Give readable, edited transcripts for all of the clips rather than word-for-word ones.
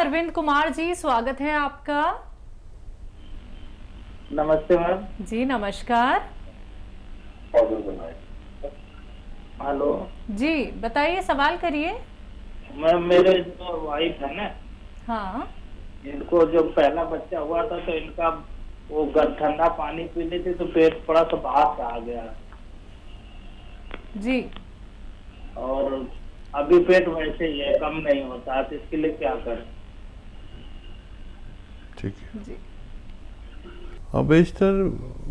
अरविंद कुमार जी, स्वागत है आपका। नमस्ते मैम। जी नमस्कार। हेलो जी बताइए, सवाल करिए। मैम, मेरे जो वाइफ है ना, हाँ इनको जो पहला बच्चा हुआ था तो इनका वो ठंडा पानी पी ली थी तो पेट थोड़ा सा बाहर से आ गया जी। और अभी पेट वैसे ही है, कम नहीं होता है, तो इसके लिए क्या करें? ठीक है। जी बेशतर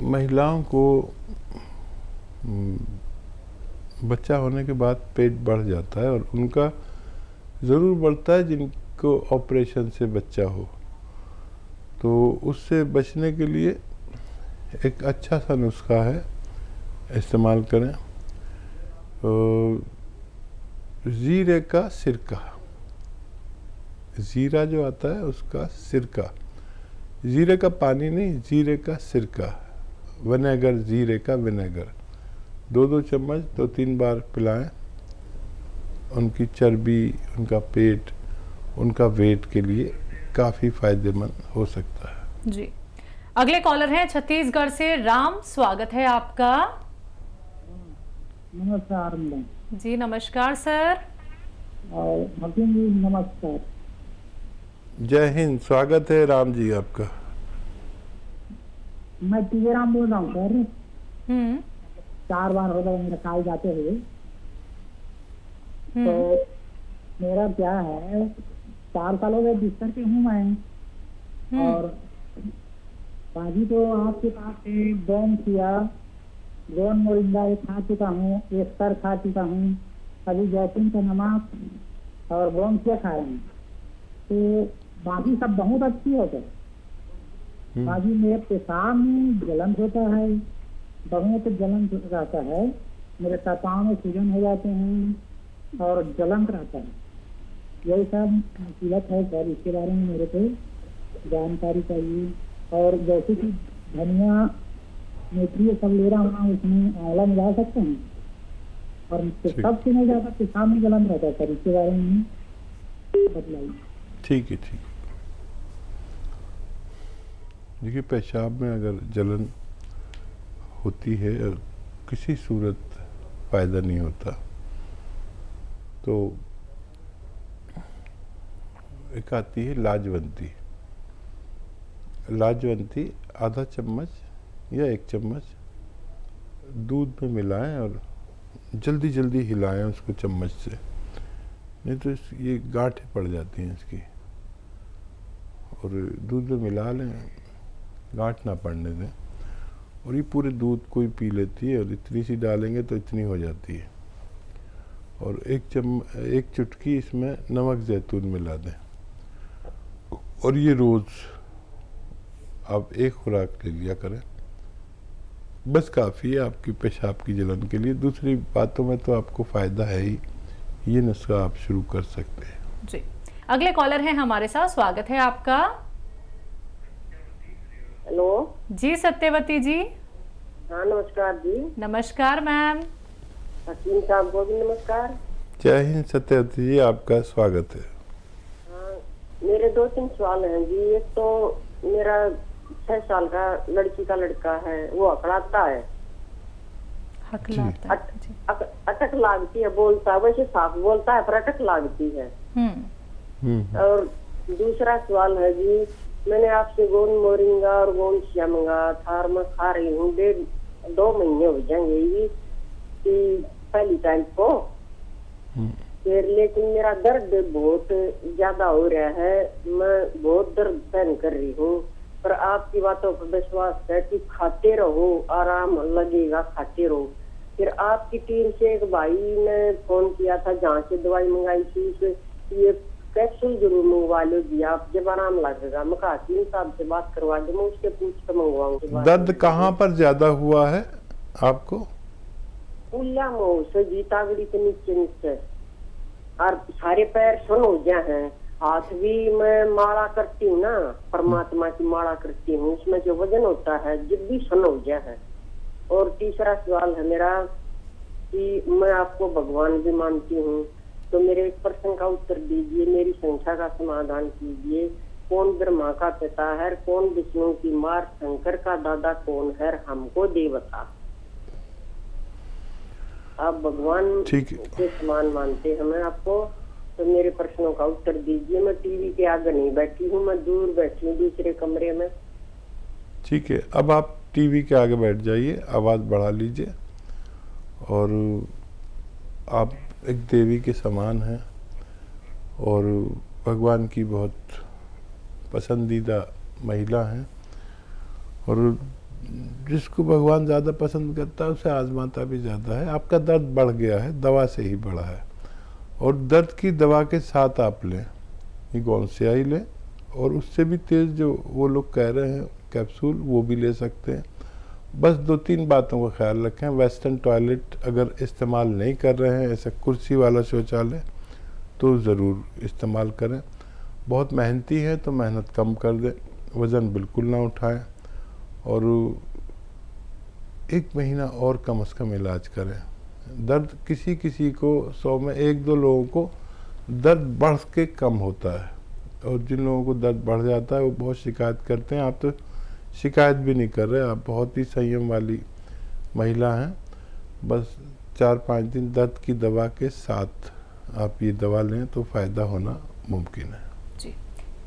महिलाओं को बच्चा होने के बाद पेट बढ़ जाता है और उनका ज़रूर बढ़ता है जिनको ऑपरेशन से बच्चा हो। तो उससे बचने के लिए एक अच्छा सा नुस्खा है, इस्तेमाल करें। जीरे का सिरका, जीरा जो आता है उसका सिरका, जीरे का पानी नहीं, जीरे का सिरका, विनेगर, जीरे का विनेगर 2-2 चम्मच 2-3 बार पिलाएं। उनकी चर्बी, उनका पेट, उनका वेट के लिए काफ़ी फायदेमंद हो सकता है। जी। अगले कॉलर हैं छत्तीसगढ़ से राम, स्वागत है आपका। नमस्कार मैडम। जी नमस्कार सर। और हकीम जी नमस्कार। जय हिंद, स्वागत है राम जी आपका। मैं टीराम बोल रहा हूँ सर। 4 बार हो गए मेरे काल जाते हुए। तो मेरा क्या है, 4 साल हो गए बिस्तर पे हूँ मैं। और बाजी तो आपके पास से बॉम किया, गोन मोरिंगा एक खा चुका हूँ, एक सर खा चुका हूँ, अभी जैतून का नमक और बॉम किया खा रहे हैं। तो बाकी सब बहुत अच्छी होता है। बाकी मेरे पेशाब में जलन होता है, बहुत जलन रहता है, मेरे पाँव में सूजन हो जाते हैं और जलन रहता है। यही सब मुसीबत है सर, इसके बारे में मेरे को जानकारी चाहिए। और जैसे कि धनिया मेथी सब ले रहा हूँ, उसमें आंवला मिला सकते हैं और सबसे नहीं जाता पेशाब में जलन रहता है सर, इसके बारे में बतलाइए। ठीक है, ठीक है। देखिए, पेशाब में अगर जलन होती है और किसी सूरत फ़ायदा नहीं होता, तो एक आती है लाजवंती। लाजवंती आधा चम्मच या 1 चम्मच दूध में मिलाएं और जल्दी जल्दी हिलाएं उसको चम्मच से, नहीं तो ये गांठें पड़ जाती हैं इसकी। और दूध में मिला लें, गांठ ना पड़ने दें। और ये पूरे दूध को ही पी लेती है और इतनी सी डालेंगे तो इतनी हो जाती है। और 1 चुटकी इसमें नमक ज़ैतून मिला दें और ये रोज़ आप 1 खुराक ले लिया करें, बस काफ़ी है आपकी पेशाब की जलन के लिए। दूसरी बातों में तो आपको फ़ायदा है ही, ये नुस्खा आप शुरू कर सकते हैं। जी। अगले कॉलर हैं हमारे साथ, स्वागत है आपका। हेलो जी सत्यवती जी। हाँ नमस्कार जी। नमस्कार मैम। हकीम साहब को भी नमस्कार। जय हिंद सत्यवती जी, आपका स्वागत है। हाँ, मेरे 2-3 सवाल हैं जी। एक तो मेरा 6 साल का लड़की का लड़का है, वो अकड़ाता है, हकलाता है। अटक लागती है, बोलता है वैसे साफ बोलता है पर अटक लागती है। और दूसरा सवाल है जी, मैंने आपसे गोंद मोरिंगा और गोंद शिया मंगा था और मैं खा रही हूँ, 1.5-2 महीने हो जाएंगे ये कि पहली टाइम को। फिर लेकिन मेरा दर्द बहुत ज्यादा हो रहा है, मैं बहुत दर्द सहन कर रही हूँ। पर आपकी बातों पर विश्वास है कि खाते रहो, आराम लगेगा, खाते रहो। फिर आपकी टीम से एक भाई ने फोन किया था, जहाँ से दवाई मंगाई थी, ये कैप्सूल जरूर मंगवा लो जी आप, जब आराम लगेगा। मैं कहा हकीम साहब से बात करवा दो, मैं उसके पूछ कर मंगवाऊंगी। दर्द कहाँ पर ज्यादा हुआ है आपको? उल्ला मुँह से जीतागड़ी के नीचे और सारे पैर सुन हो गए हैं। हाथ भी मैं माला करती हूँ ना, परमात्मा की माला करती हूँ, उसमें जो वजन होता है जब भी सुन हो गया है। और तीसरा सवाल है मेरा कि मैं आपको भगवान भी मानती हूँ, तो मेरे एक प्रश्न का उत्तर दीजिए, मेरी संख्या का समाधान कीजिए। कौन ब्रह्मा का पिता है, कौन विष्णु की माँ, शंकर का दादा कौन है, हमको दे बता। आप भगवान के समान मानते हैं हमें आपको, तो मेरे प्रश्नों का उत्तर दीजिए। मैं टीवी के आगे नहीं बैठी हूँ, मैं दूर बैठी हूँ दूसरे कमरे में। ठीक है, अब आप टीवी के आगे बैठ जाइए, आवाज़ बढ़ा लीजिए, और आप एक देवी के समान हैं और भगवान की बहुत पसंदीदा महिला हैं, और जिसको भगवान ज़्यादा पसंद करता है उसे आजमाता भी ज़्यादा है। आपका दर्द बढ़ गया है, दवा से ही बढ़ा है, और दर्द की दवा के साथ आप लें ये गोंसियाई लें, और उससे भी तेज़ जो वो लोग कह रहे हैं कैप्सूल, वो भी ले सकते हैं। बस 2-3 बातों का ख्याल रखें। वेस्टर्न टॉयलेट अगर इस्तेमाल नहीं कर रहे हैं, ऐसा कुर्सी वाला शौचालय, तो ज़रूर इस्तेमाल करें। बहुत मेहनती है तो मेहनत कम कर दें, वज़न बिल्कुल ना उठाएं, और 1 महीना और कम से कम इलाज करें। दर्द किसी किसी को 100 में 1-2 लोगों को दर्द बढ़ के कम होता है, और जिन लोगों को दर्द बढ़ जाता है वो बहुत शिकायत करते हैं। आप तो शिकायत भी नहीं कर रहे, आप बहुत ही संयम वाली महिला हैं। बस 4-5 दिन दर्द की दवा के साथ आप ये दवा लें तो फ़ायदा होना मुमकिन है जी।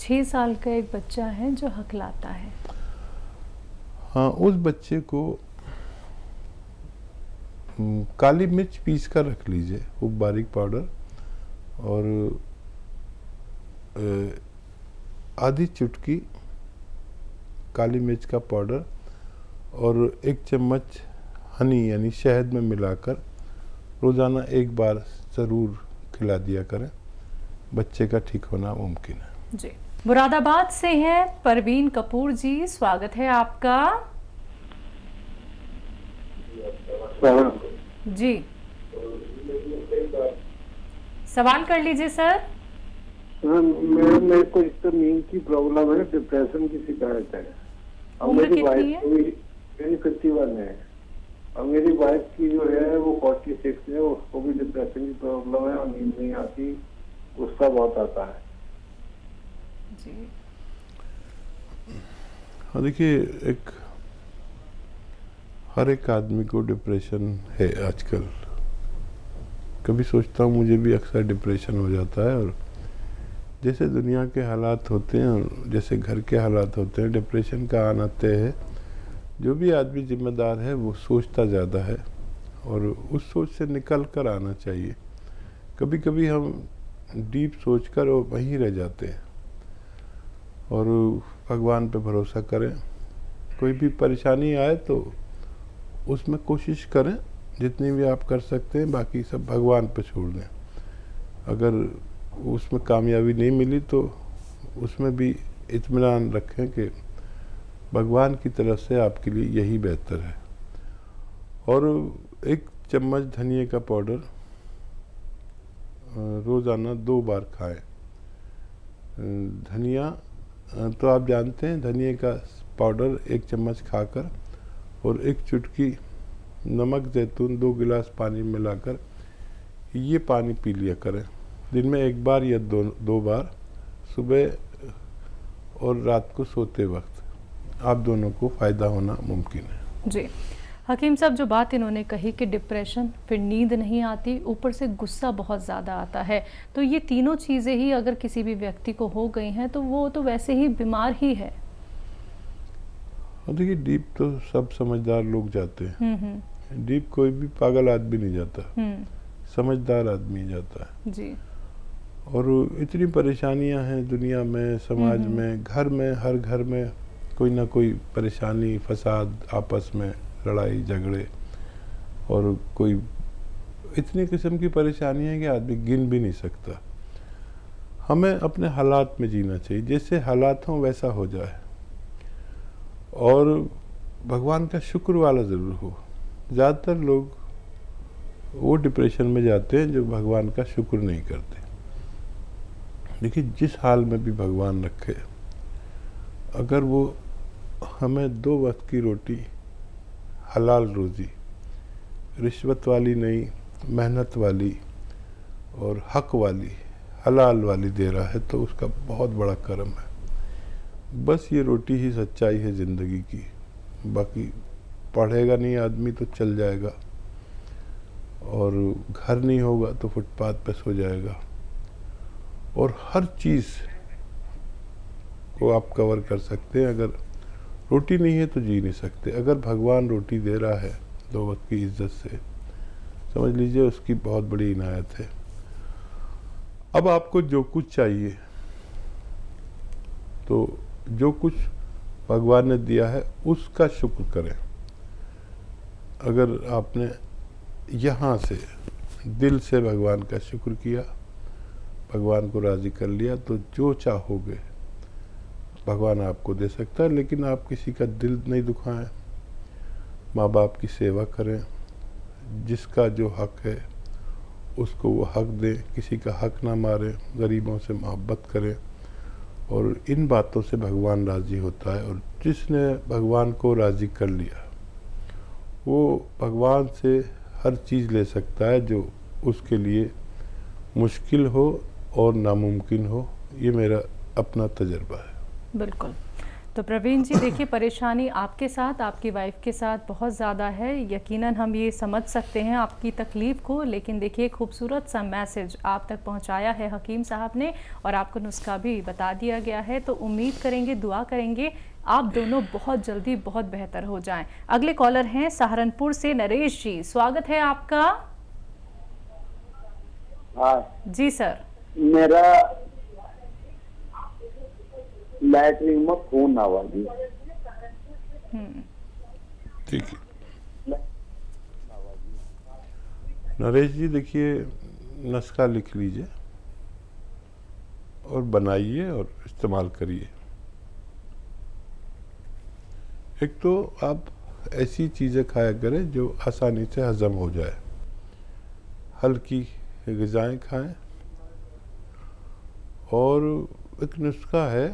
6 साल का एक बच्चा है जो हकलाता है। हाँ, उस बच्चे को काली मिर्च पीस कर रख लीजिए, खूब बारीक पाउडर, और आधी चुटकी काली मिर्च का पाउडर और 1 चम्मच हनी यानी शहद में मिलाकर रोज़ाना 1 बार ज़रूर खिला दिया करें। बच्चे का ठीक होना मुमकिन है जी। मुरादाबाद से हैं परवीन कपूर जी, स्वागत है आपका जी। सवाल कर लीजिए सर। मेरे को इस तो नींद की प्रॉब्लम है, डिप्रेशन की शिकायत है, और उम्र मेरी कितनी वाइफ मेरी 51 है, और मेरी वाइफ की जो है वो 46 है, उसको भी डिप्रेशन की प्रॉब्लम है और नींद नहीं आती, गुस्सा बहुत आता है जी। हाँ, देखिए, हर एक आदमी को डिप्रेशन है आजकल। कभी सोचता हूँ मुझे भी अक्सर डिप्रेशन हो जाता है, और जैसे दुनिया के हालात होते हैं और जैसे घर के हालात होते हैं, डिप्रेशन का आना तय है। जो भी आदमी जिम्मेदार है वो सोचता ज़्यादा है, और उस सोच से निकल कर आना चाहिए। कभी कभी हम डीप सोचकर और वहीं रह जाते हैं, और भगवान पे भरोसा करें। कोई भी परेशानी आए तो उसमें कोशिश करें जितनी भी आप कर सकते हैं, बाकी सब भगवान पे छोड़ दें। अगर उसमें कामयाबी नहीं मिली तो उसमें भी इत्मीनान रखें कि भगवान की तरफ से आपके लिए यही बेहतर है। और 1 चम्मच धनिए का पाउडर रोज़ाना 2 बार खाएं। धनिया तो आप जानते हैं, धनिए का पाउडर 1 चम्मच खाकर और 1 चुटकी नमक जैतून 2 गिलास पानी मिलाकर ये पानी पी लिया करें। दिन में 1 बार या 2 बार, सुबह और रात को सोते वक्त। आप दोनों को फ़ायदा होना मुमकिन है जी। हकीम साहब, जो बात इन्होंने कही कि डिप्रेशन, फिर नींद नहीं आती, ऊपर से गुस्सा बहुत ज़्यादा आता है, तो ये तीनों चीज़ें ही अगर किसी भी व्यक्ति को हो गई हैं तो वो तो वैसे ही बीमार ही है। देखिए, डीप तो सब समझदार लोग जाते हैं। डीप कोई भी पागल आदमी नहीं जाता, समझदार आदमी जाता है जी। और इतनी परेशानियां हैं दुनिया में, समाज में, घर में, हर घर में कोई ना कोई परेशानी, फसाद, आपस में लड़ाई झगड़े, और कोई इतनी किस्म की परेशानी है कि आदमी गिन भी नहीं सकता। हमें अपने हालात में जीना चाहिए, जैसे हालात हों वैसा हो जाए, और भगवान का शुक्र वाला ज़रूर हो। ज़्यादातर लोग वो डिप्रेशन में जाते हैं जो भगवान का शुक्र नहीं करते। देखिए, जिस हाल में भी भगवान रखे, अगर वो हमें 2 वक्त की रोटी, हलाल रोज़ी, रिश्वत वाली नहीं, मेहनत वाली, और हक वाली, हलाल वाली दे रहा है, तो उसका बहुत बड़ा करम है। बस ये रोटी ही सच्चाई है ज़िंदगी की। बाकी पढ़ेगा नहीं आदमी तो चल जाएगा, और घर नहीं होगा तो फुटपाथ पे सो जाएगा, और हर चीज़ को आप कवर कर सकते हैं। अगर रोटी नहीं है तो जी नहीं सकते। अगर भगवान रोटी दे रहा है 2 वक्त की इज्जत से, समझ लीजिए उसकी बहुत बड़ी इनायत है। अब आपको जो कुछ चाहिए, तो जो कुछ भगवान ने दिया है उसका शुक्र करें। अगर आपने यहाँ से दिल से भगवान का शुक्र किया, भगवान को राज़ी कर लिया, तो जो चाहोगे भगवान आपको दे सकता है। लेकिन आप किसी का दिल नहीं दुखाएं, माँ बाप की सेवा करें, जिसका जो हक है उसको वो हक दें, किसी का हक ना मारें, गरीबों से मोहब्बत करें, और इन बातों से भगवान राज़ी होता है। और जिसने भगवान को राज़ी कर लिया वो भगवान से हर चीज़ ले सकता है जो उसके लिए मुश्किल हो और नामुमकिन हो। ये मेरा अपना तजर्बा है। बिल्कुल। तो प्रवीण जी देखिए, परेशानी आपके साथ, आपकी वाइफ के साथ बहुत ज़्यादा है। यकीनन हम ये समझ सकते हैं आपकी तकलीफ़ को, लेकिन देखिए खूबसूरत सा मैसेज आप तक पहुंचाया है हकीम साहब ने, और आपको नुस्खा भी बता दिया गया है। तो उम्मीद करेंगे, दुआ करेंगे आप दोनों बहुत जल्दी बहुत बेहतर हो जाएं। अगले कॉलर हैं सहारनपुर से नरेश जी, स्वागत है आपका। हाँ जी सर। मेरा लैटरिन में खून आवा जी। ठीक है नरेश जी, देखिए नुस्खा लिख लीजिए और बनाइए और इस्तेमाल करिए। एक तो आप ऐसी चीज़ें खाया करें जो आसानी से हज़म हो जाए, हल्की ग़िज़ाएँ खाएं। और एक नुस्खा है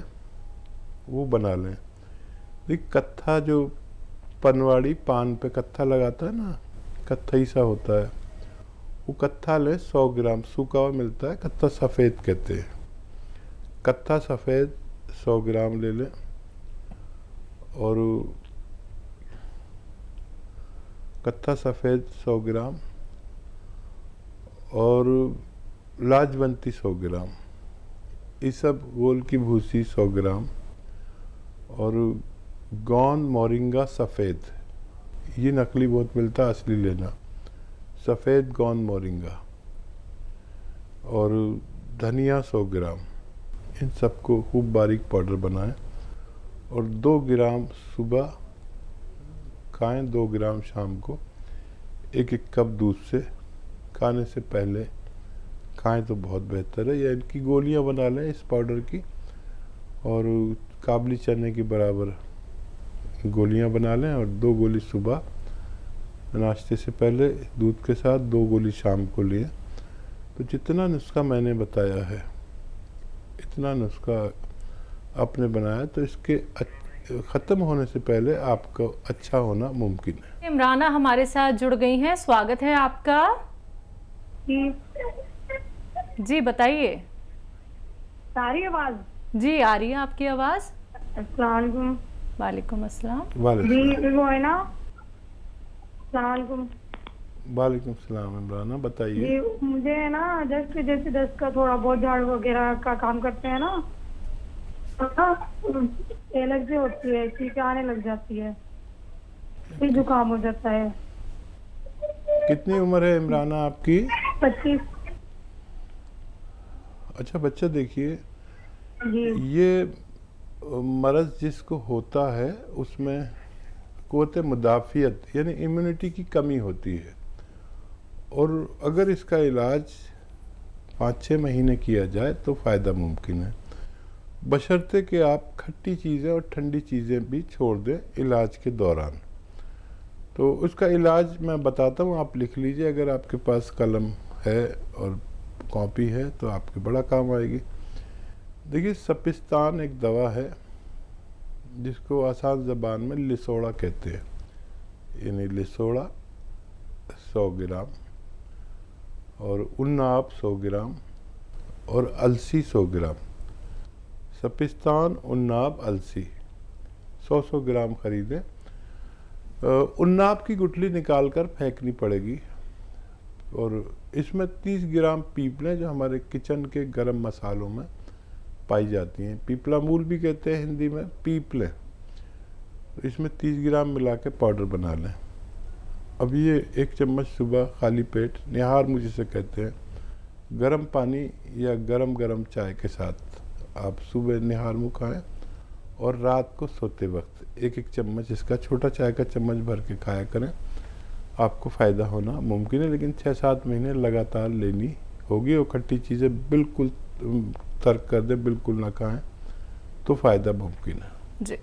वो बना लें। देख, कत्था जो पनवाड़ी पान पे कत्था लगाता है ना, कत्थई सा होता है, वो कत्था लें 100 ग्राम, सूखा हुआ मिलता है, कत्था सफ़ेद कहते हैं। कत्था सफ़ेद 100 ग्राम ले लें, और कत्था सफ़ेद 100 ग्राम, और लाजवंती 100 ग्राम, ये सब गोल की भूसी 100 ग्राम, और गोंद मोरिंगा सफ़ेद, ये नकली बहुत मिलता है, असली लेना, सफ़ेद गोंद मोरिंगा, और धनिया 100 ग्राम। इन सबको खूब बारीक पाउडर बनाएं, और 2 ग्राम सुबह खाएं, 2 ग्राम शाम को। 1-1 कप दूध से खाने से पहले खाएं तो बहुत बेहतर है। या इनकी गोलियां बना लें इस पाउडर की, और काबली चने के बराबर गोलियां बना लें, और 2 गोली सुबह नाश्ते से पहले दूध के साथ, 2 गोली शाम को लिए। तो जितना नुस्खा मैंने बताया है, इतना नुस्खा आपने बनाया, तो इसके ख़त्म होने से पहले आपको अच्छा होना मुमकिन है। इमराना हमारे साथ जुड़ गई हैं, स्वागत है आपका। जी बताइए। सारी आवाज जी आ रही है आपकी आवाज़। अस्सलाम वालेकुम। वालेकुम अस्सलाम। जी वो है ना, अस्सलाम वालेकुम। वालेकुम सलाम। इमराना बताइए। जी मुझे है ना, जैसे जैसे दस्त का थोड़ा बहुत झाड़ू वगैरह का काम करते हैं ना, एलर्जी होती है, चीखें आने लग जाती है, फिर जुकाम हो जाता है। कितनी उम्र है इमराना आपकी? 25। अच्छा बच्चा, देखिए जी ये मरज़ जिसको होता है उसमें क़ुव्वत मुदाफ़ियत यानी इम्यूनिटी की कमी होती है, और अगर इसका इलाज 5-6 महीने किया जाए तो फ़ायदा मुमकिन है, बशर्ते कि आप खट्टी चीज़ें और ठंडी चीज़ें भी छोड़ दें इलाज के दौरान। तो उसका इलाज मैं बताता हूँ, आप लिख लीजिए। अगर आपके पास कलम है और कॉपी है तो आपके बड़ा काम आएगी। देखिए, सपिस्तान एक दवा है जिसको आसान ज़बान में लिसोड़ा कहते हैं, यानी लिसोड़ा 100 ग्राम, और उन्नाब 100 ग्राम और अलसी 100 ग्राम। सपिस्तान, उन्नाब, अलसी 100-100 ग्राम खरीदें। उन्नाब की गुठली निकाल कर फेंकनी पड़ेगी और इसमें 30 ग्राम पीपलें जो हमारे किचन के गरम मसालों में पाई जाती हैं, पीपला मूल भी कहते हैं हिंदी में, पीपलें, तो इसमें 30 ग्राम मिला के पाउडर बना लें। अब ये 1 चम्मच सुबह खाली पेट, निहार मुँह जिसे कहते हैं, गर्म पानी या गरम चाय के साथ आप सुबह निहार मुँह खाएँ और रात को सोते वक्त 1-1 चम्मच इसका छोटा चाय का चम्मच भर के खाया करें। आपको फ़ायदा होना मुमकिन है, लेकिन 6-7 महीने लगातार लेनी होगी और खट्टी चीज़ें बिल्कुल तर्क कर दें, बिल्कुल ना खाएं, तो फ़ायदा मुमकिन है। जी।